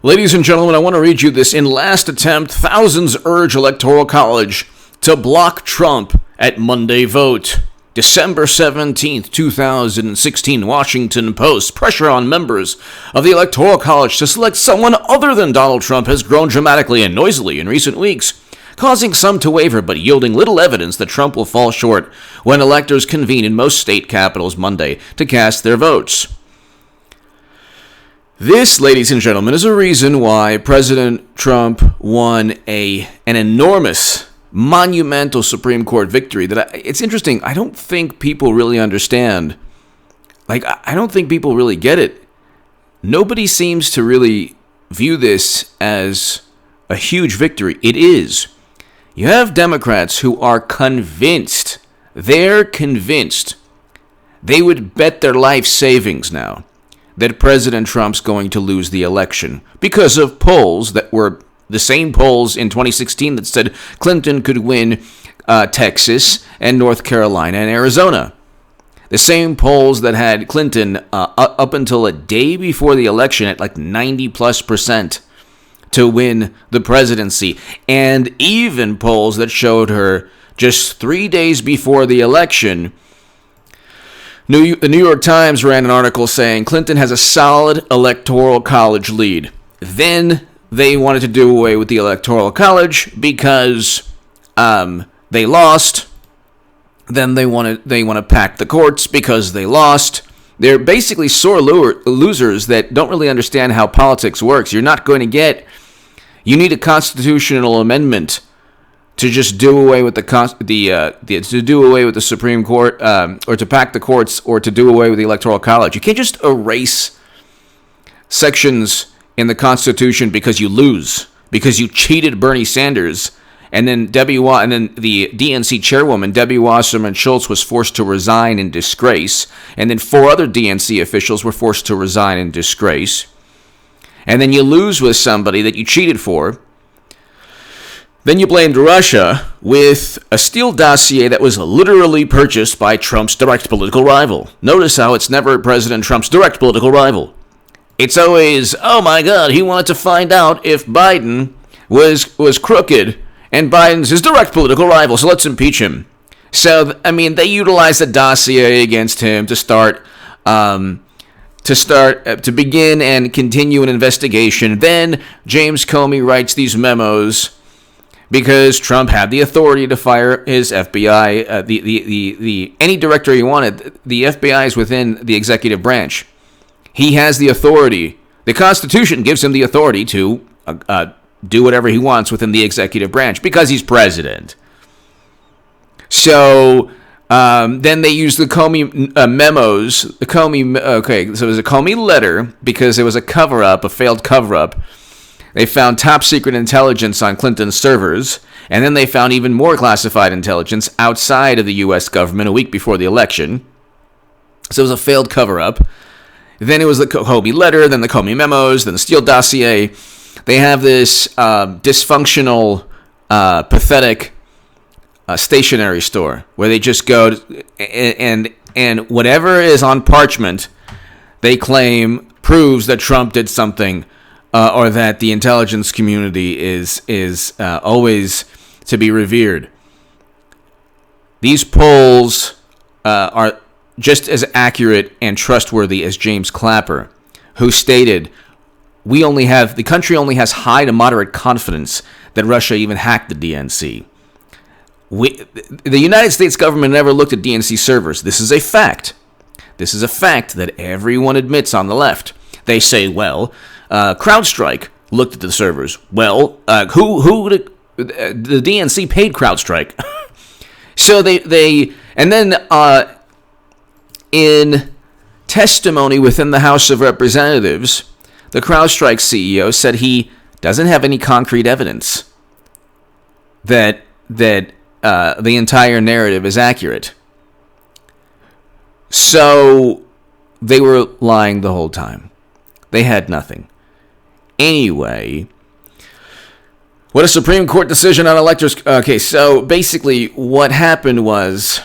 Ladies and gentlemen, I want to read you this. In last attempt, thousands urge Electoral College to block Trump at Monday vote. December 17th, 2016, Washington Post. Pressure on members of the Electoral College to select someone other than Donald Trump has grown dramatically and noisily in recent weeks, causing some to waver but yielding little evidence that Trump will fall short when electors convene in most state capitals Monday to cast their votes. This, ladies and gentlemen, is a reason why President Trump won an enormous, monumental Supreme Court victory. It's interesting. I don't think people really understand. I don't think people really get it. Nobody seems to really view this as a huge victory. It is. You have Democrats who are convinced. They're convinced. They would bet their life savings now that President Trump's going to lose the election because of polls that were the same polls in 2016 that said Clinton could win Texas and North Carolina and Arizona. The same polls that had Clinton up until a day before the election at like 90+% to win the presidency. And even polls that showed her just 3 days before the election. The New York Times ran an article saying Clinton has a solid Electoral College lead. Then they wanted to do away with the Electoral College because they lost. Then they want to pack the courts because they lost. They're basically sore losers that don't really understand how politics works. You're not going to get. You need a constitutional amendment to just do away with to do away with the Supreme Court, or to pack the courts, or to do away with the Electoral College. You can't just erase sections in the Constitution because you lose, because you cheated Bernie Sanders, and then the DNC chairwoman Debbie Wasserman Schultz was forced to resign in disgrace, and then 4 other DNC officials were forced to resign in disgrace, and then you lose with somebody that you cheated for. Then you blamed Russia with a Steele dossier that was literally purchased by Trump's direct political rival. Notice how it's never President Trump's direct political rival. It's always, oh my God, he wanted to find out if Biden was crooked, and Biden's his direct political rival, so let's impeach him. So, they utilized the dossier against him to begin and continue an investigation. Then James Comey writes these memos because Trump had the authority to fire his FBI, any director he wanted. The FBI is within the executive branch. He has the authority. The Constitution gives him the authority to do whatever he wants within the executive branch because he's president. So then they used the Comey memos. So it was a Comey letter because it was a cover-up, a failed cover-up. They found top-secret intelligence on Clinton's servers, and then they found even more classified intelligence outside of the U.S. government a week before the election. So it was a failed cover-up. Then it was the Comey letter, then the Comey memos, then the Steele dossier. They have this dysfunctional, pathetic stationery store where they just go and whatever is on parchment, they claim proves that Trump did something. Or that the intelligence community is always to be revered. These polls are just as accurate and trustworthy as James Clapper, who stated, the country only has high to moderate confidence that Russia even hacked the DNC. The United States government never looked at DNC servers. This is a fact. This is a fact that everyone admits on the left. They say, CrowdStrike looked at the servers. The DNC paid CrowdStrike. So and then in testimony within the House of Representatives, the CrowdStrike CEO said he doesn't have any concrete evidence that the entire narrative is accurate. So they were lying the whole time. They had nothing. Anyway, what a Supreme Court decision on electors. Okay, so basically what happened was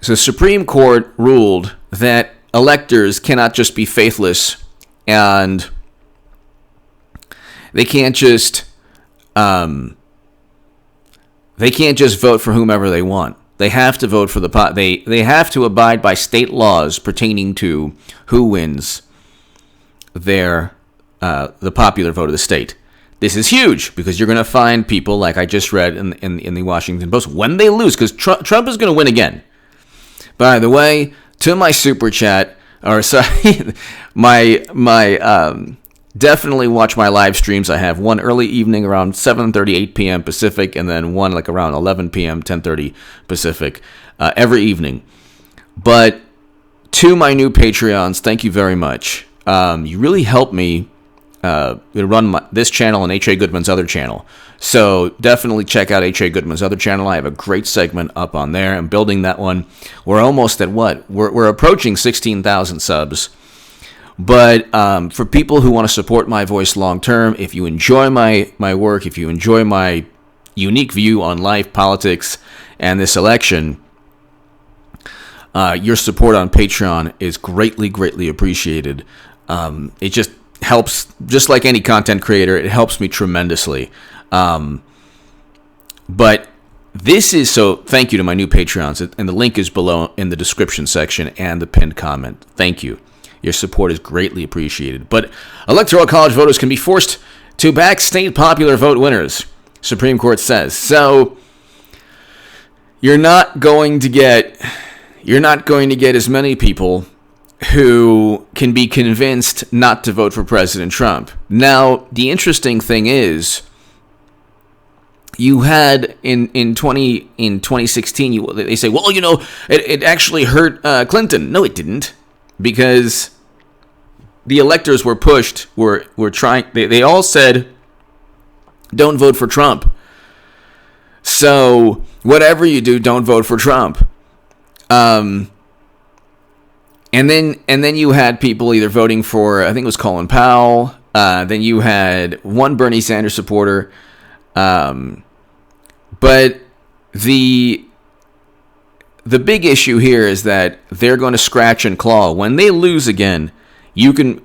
the Supreme Court ruled that electors cannot just be faithless and they can't just vote for whomever they want. They have to vote for they have to abide by state laws pertaining to who wins the popular vote of the state. This is huge because you're going to find people like I just read in the Washington Post when they lose, because Trump is going to win again. By the way, to my super chat, or sorry, my definitely watch my live streams. I have one early evening around 7:30, 8 p.m. Pacific, and then one like around 11 p.m., 10:30 Pacific every evening. But to my new Patreons, thank you very much. You really help me run this channel and H.A. Goodman's other channel. So definitely check out H.A. Goodman's other channel. I have a great segment up on there. I'm building that one. We're almost at what? We're approaching 16,000 subs. But for people who want to support my voice long term, if you enjoy my work, if you enjoy my unique view on life, politics, and this election, your support on Patreon is greatly, greatly appreciated. It just helps, just like any content creator, it helps me tremendously. But this is, so thank you to my new Patreons, and the link is below in the description section and the pinned comment. Thank you. Your support is greatly appreciated. But Electoral College voters can be forced to back state popular vote winners, Supreme Court says. So you're not going to get as many people who can be convinced not to vote for President Trump. Now, the interesting thing is, you had in 2016, they say, well, it actually hurt Clinton. No, it didn't, because the electors were pushed. Were trying. They all said, don't vote for Trump. So whatever you do, don't vote for Trump. And then you had people either voting for, I think it was Colin Powell. Then you had one Bernie Sanders supporter. But the big issue here is that they're going to scratch and claw. When they lose again, you can,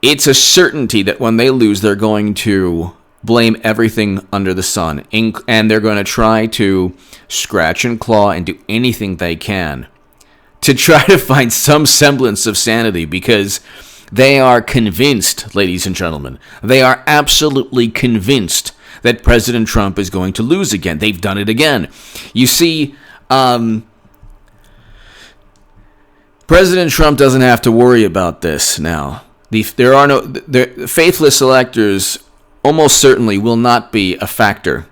it's a certainty that when they lose, they're going to blame everything under the sun. And they're going to try to scratch and claw and do anything they can to try to find some semblance of sanity, because they are convinced, ladies and gentlemen, they are absolutely convinced that President Trump is going to lose again. They've done it again. You see, President Trump doesn't have to worry about this now. The faithless electors almost certainly will not be a factor.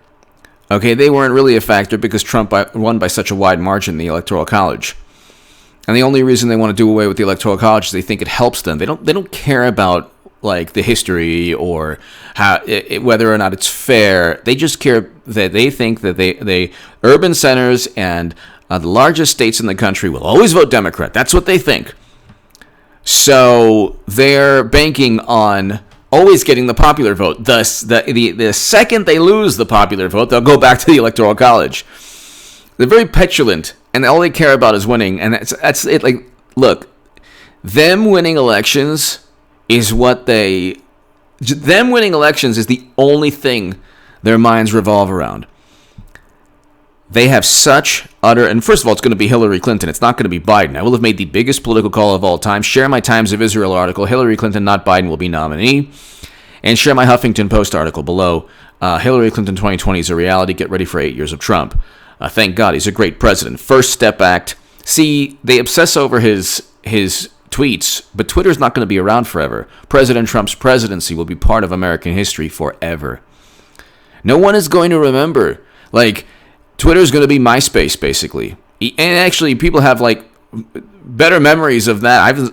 Okay, they weren't really a factor because Trump won by such a wide margin in the Electoral College. And the only reason they want to do away with the Electoral College is they think it helps them. They don't care about the history or how whether or not it's fair. They just care that they think that they urban centers and the largest states in the country will always vote Democrat. That's what they think. So they're banking on always getting the popular vote. Thus, the second they lose the popular vote, they'll go back to the Electoral College. They're very petulant, and all they care about is winning. And that's it. Look, them winning elections is them winning elections is the only thing their minds revolve around. They have such utter, and first of all, it's going to be Hillary Clinton. It's not going to be Biden. I will have made the biggest political call of all time. Share my Times of Israel article. Hillary Clinton, not Biden, will be nominee. And share my Huffington Post article below. Hillary Clinton 2020 is a reality. Get ready for 8 years of Trump. Thank God he's a great president. First Step Act. See, they obsess over his tweets, but Twitter's not going to be around forever. President Trump's presidency will be part of American history forever. No one is going to remember. Twitter is going to be MySpace, basically. And actually, people have, better memories of that. I've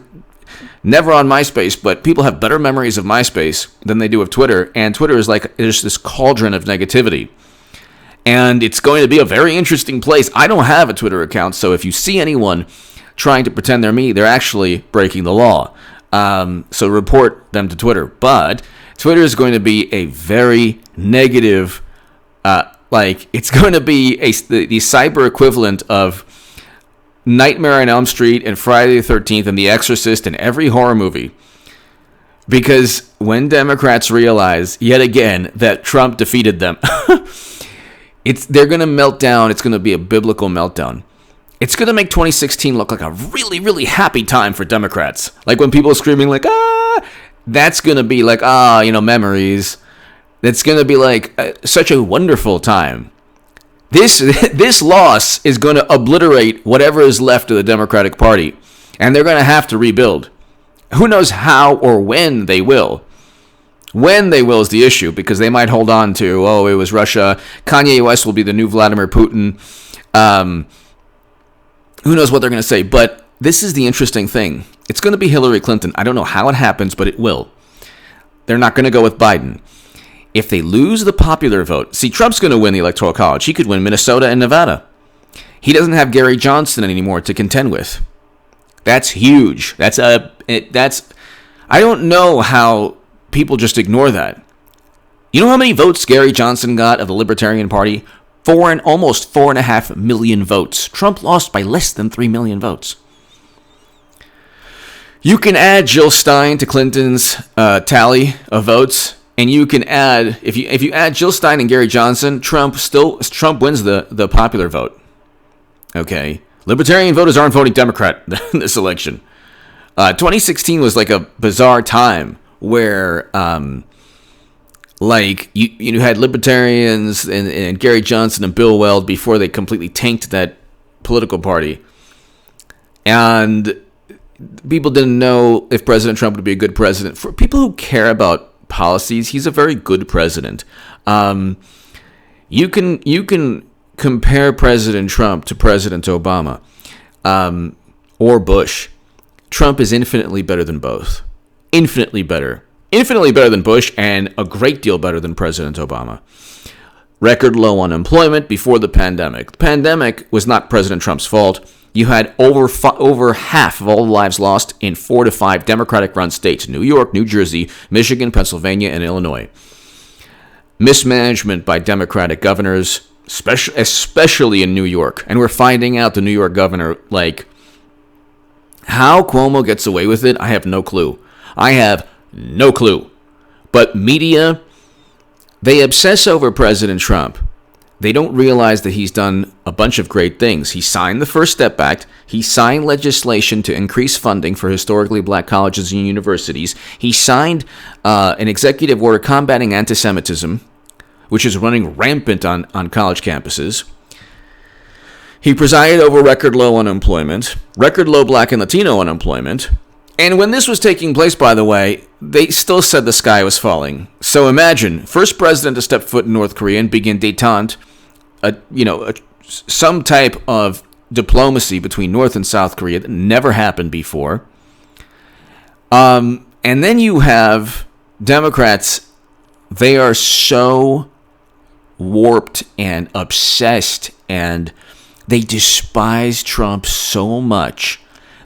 never on MySpace, but people have better memories of MySpace than they do of Twitter. And Twitter is there's this cauldron of negativity. And it's going to be a very interesting place. I don't have a Twitter account, so if you see anyone trying to pretend they're me, they're actually breaking the law. So report them to Twitter. But Twitter is going to be a very negative, it's going to be the cyber equivalent of Nightmare on Elm Street and Friday the 13th and The Exorcist and every horror movie, Because when Democrats realize, yet again, that Trump defeated them, they're going to melt down. It's going to be a biblical meltdown. It's going to make 2016 look like a really, really happy time for Democrats. Like when people are screaming like, that's going to be like, memories. That's going to be like such a wonderful time. This loss is going to obliterate whatever is left of the Democratic Party. And they're going to have to rebuild. Who knows how or when they will. When they will is the issue, because they might hold on to, it was Russia. Kanye West will be the new Vladimir Putin. Who knows what they're going to say. But this is the interesting thing. It's going to be Hillary Clinton. I don't know how it happens, but it will. They're not going to go with Biden. If they lose the popular vote, see, Trump's going to win the Electoral College. He could win Minnesota and Nevada. He doesn't have Gary Johnson anymore to contend with. That's huge. I don't know how people just ignore that. You know how many votes Gary Johnson got of the Libertarian Party? Almost 4.5 million votes. Trump lost by less than 3 million votes. You can add Jill Stein to Clinton's tally of votes, and you can add, if you add Jill Stein and Gary Johnson, Trump wins the popular vote. Okay. Libertarian voters aren't voting Democrat in this election. 2016 was like a bizarre time where, you had libertarians and Gary Johnson and Bill Weld before they completely tanked that political party. And people didn't know if President Trump would be a good president. For people who care about policies, he's a very good president. You can compare President Trump to President Obama or Bush. Trump is infinitely better than both. Infinitely better. Infinitely better than Bush and a great deal better than President Obama. Record low unemployment before the pandemic. The pandemic was not President Trump's fault. You had over half of all the lives lost in 4 to 5 Democratic-run states: New York, New Jersey, Michigan, Pennsylvania, and Illinois. Mismanagement by Democratic governors, especially in New York. And we're finding out the New York governor, how Cuomo gets away with it, I have no clue. But media, they obsess over President Trump. They don't realize that he's done a bunch of great things. He signed the First Step Act. He signed legislation to increase funding for historically black colleges and universities. He signed an executive order combating anti-Semitism, which is running rampant on college campuses. He presided over record low unemployment, record low black and Latino unemployment. And when this was taking place, by the way, they still said the sky was falling. So imagine, first president to step foot in North Korea and begin détente, some type of diplomacy between North and South Korea that never happened before. And then you have Democrats. They are so warped and obsessed, and they despise Trump so much.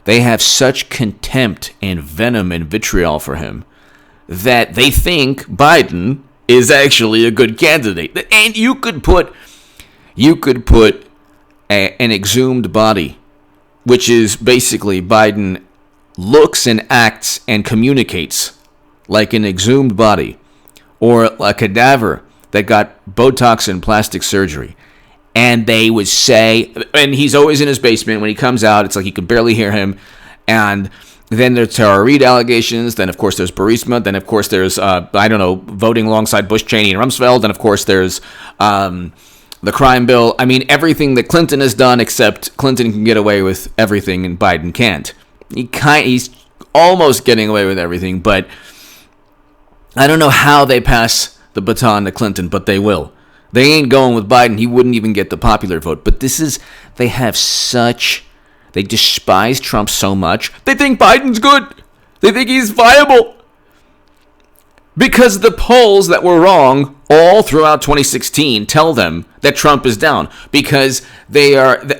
They have such contempt and venom and vitriol for him that they think Biden is actually a good candidate. And you could put an exhumed body, which is basically Biden looks and acts and communicates like an exhumed body, or a cadaver that got Botox and plastic surgery. And they would say, and he's always in his basement. When he comes out, it's like you can barely hear him. And then there's Tara Reid allegations. Then, of course, there's Burisma. Then, of course, there's, voting alongside Bush, Cheney, and Rumsfeld. And, of course, there's the crime bill. I mean, everything that Clinton has done, except Clinton can get away with everything and Biden can't. He's almost getting away with everything. But I don't know how they pass the baton to Clinton, but they will. They ain't going with Biden. He wouldn't even get the popular vote. But they despise Trump so much. They think Biden's good. They think he's viable. Because the polls that were wrong all throughout 2016 tell them that Trump is down. Because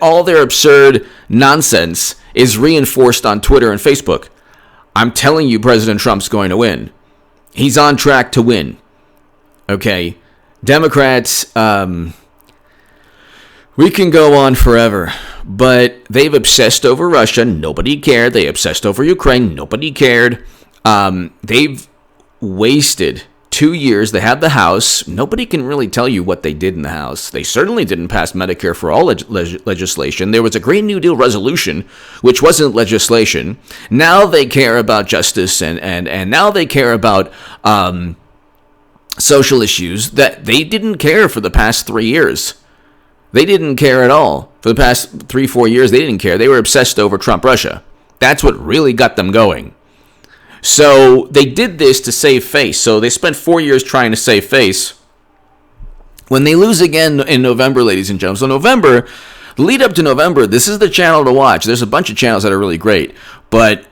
all their absurd nonsense is reinforced on Twitter and Facebook. I'm telling you, President Trump's going to win. He's on track to win. Okay? Democrats, we can go on forever, but they've obsessed over Russia. Nobody cared. They obsessed over Ukraine. Nobody cared. They've wasted 2 years. They had the House. Nobody can really tell you what they did in the House. They certainly didn't pass Medicare for All legislation. There was a Green New Deal resolution, which wasn't legislation. Now they care about justice, and now they care about social issues that they didn't care for the past 3 years. They didn't care at all. For the past 3-4 years, they didn't care. They were obsessed over Trump-Russia. That's what really got them going. So they did this to save face. So they spent 4 years trying to save face. When they lose again in November, ladies and gentlemen, so November, the lead up to November, this is the channel to watch. There's a bunch of channels that are really great. But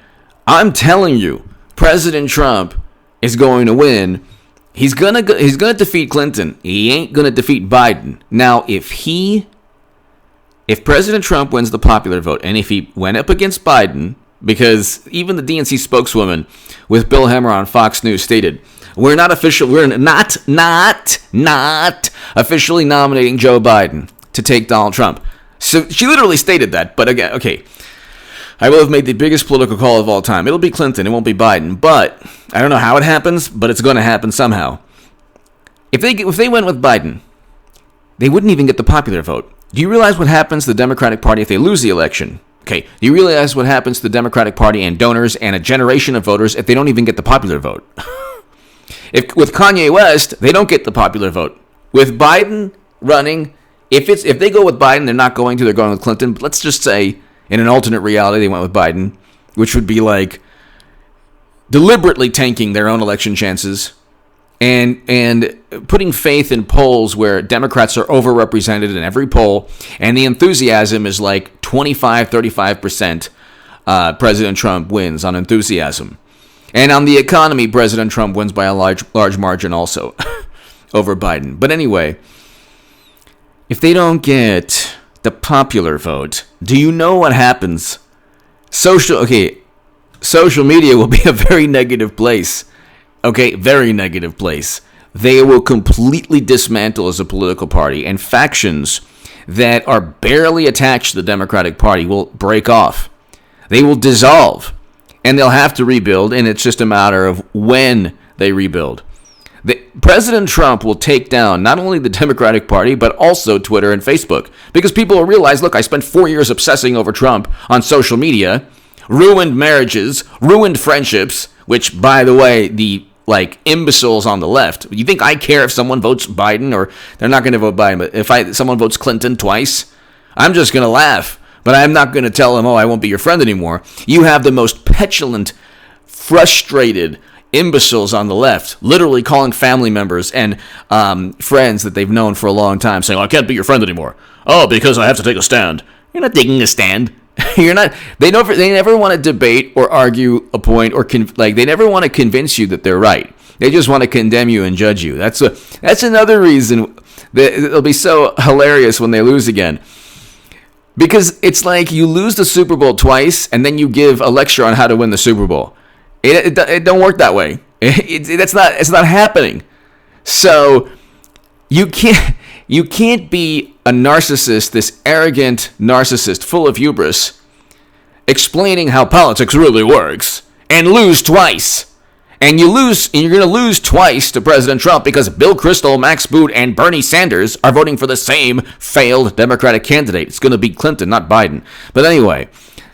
I'm telling you, President Trump is going to win. He's gonna defeat Clinton. He ain't gonna defeat Biden. Now, if President Trump wins the popular vote, and if he went up against Biden, because even the DNC spokeswoman with Bill Hemmer on Fox News stated, we're not officially nominating Joe Biden to take Donald Trump. So she literally stated that. But again, okay, I will have made the biggest political call of all time. It'll be Clinton. It won't be Biden. But I don't know how it happens, but it's going to happen somehow. If they went with Biden, they wouldn't even get the popular vote. Do you realize what happens to the Democratic Party if they lose the election? Okay, do you realize what happens to the Democratic Party and donors and a generation of voters if they don't even get the popular vote? If with Kanye West, they don't get the popular vote. With Biden running, if they go with Biden, they're going with Clinton. But let's just say, in an alternate reality, they went with Biden, which would be like deliberately tanking their own election chances and putting faith in polls where Democrats are overrepresented in every poll, and the enthusiasm is like 25-35%. President Trump wins on enthusiasm. And on the economy, President Trump wins by a large margin also over Biden. But anyway, if they don't get the popular vote, do you know what happens? Social media will be a very negative place. Okay, very negative place. They will completely dismantle as a political party, and factions that are barely attached to the Democratic Party will break off. They will dissolve, and they'll have to rebuild, and it's just a matter of when they rebuild. President Trump will take down not only the Democratic Party, but also Twitter and Facebook, because people will realize, look, I spent 4 years obsessing over Trump on social media, ruined marriages, ruined friendships, which, by the way, the imbeciles on the left. You think I care if someone votes Biden, or they're not going to vote Biden, but if someone votes Clinton twice, I'm just going to laugh. But I'm not going to tell them, I won't be your friend anymore. You have the most petulant, frustrated imbeciles on the left, literally calling family members and friends that they've known for a long time, saying, I can't be your friend anymore. Oh, because I have to take a stand. You're not taking a stand. You're not. They never want to debate or argue a point, or they never want to convince you that they're right. They just want to condemn you and judge you. That's another reason that it'll be so hilarious when they lose again. Because it's like you lose the Super Bowl twice, and then you give a lecture on how to win the Super Bowl. It don't work that way. It's not happening. So you can't be a narcissist, this arrogant narcissist full of hubris, explaining how politics really works, and lose twice. And you're going to lose twice to President Trump because Bill Kristol, Max Boot, and Bernie Sanders are voting for the same failed Democratic candidate. It's going to be Clinton, not Biden. But anyway,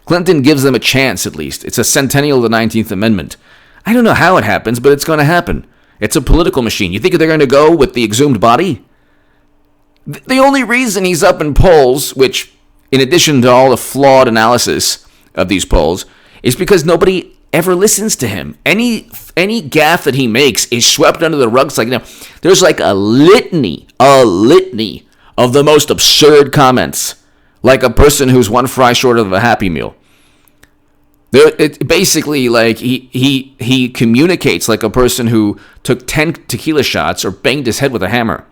Clinton gives them a chance at least. It's a centennial of the 19th Amendment. I don't know how it happens, but it's going to happen. It's a political machine. You think they're going to go with the exhumed body? The only reason he's up in polls, which, in addition to all the flawed analysis of these polls, is because nobody ever listens to him. Any gaffe that he makes is swept under the rug. There's like a litany of the most absurd comments, like a person who's one fry short of a Happy Meal. It basically, like, he communicates like a person who took 10 tequila shots or banged his head with a hammer.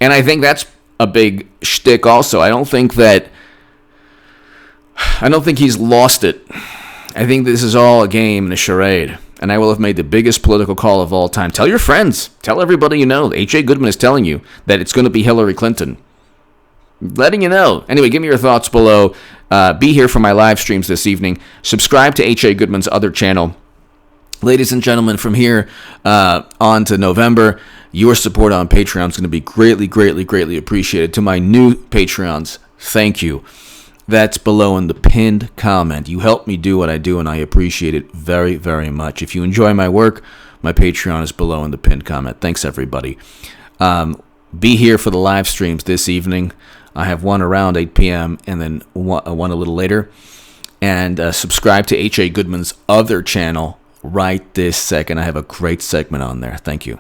And I think that's a big shtick also. I don't think he's lost it. I think this is all a game and a charade. And I will have made the biggest political call of all time. Tell your friends. Tell everybody you know. H.A. Goodman is telling you that it's going to be Hillary Clinton. Letting you know. Anyway, give me your thoughts below. Be here for my live streams this evening. Subscribe to H.A. Goodman's other channel. Ladies and gentlemen, from here on to November, your support on Patreon is going to be greatly, greatly, greatly appreciated. To my new Patreons, thank you. That's below in the pinned comment. You help me do what I do, and I appreciate it very, very much. If you enjoy my work, my Patreon is below in the pinned comment. Thanks, everybody. Be here for the live streams this evening. I have one around 8 p.m. and then one a little later. And subscribe to H.A. Goodman's other channel right this second. I have a great segment on there. Thank you.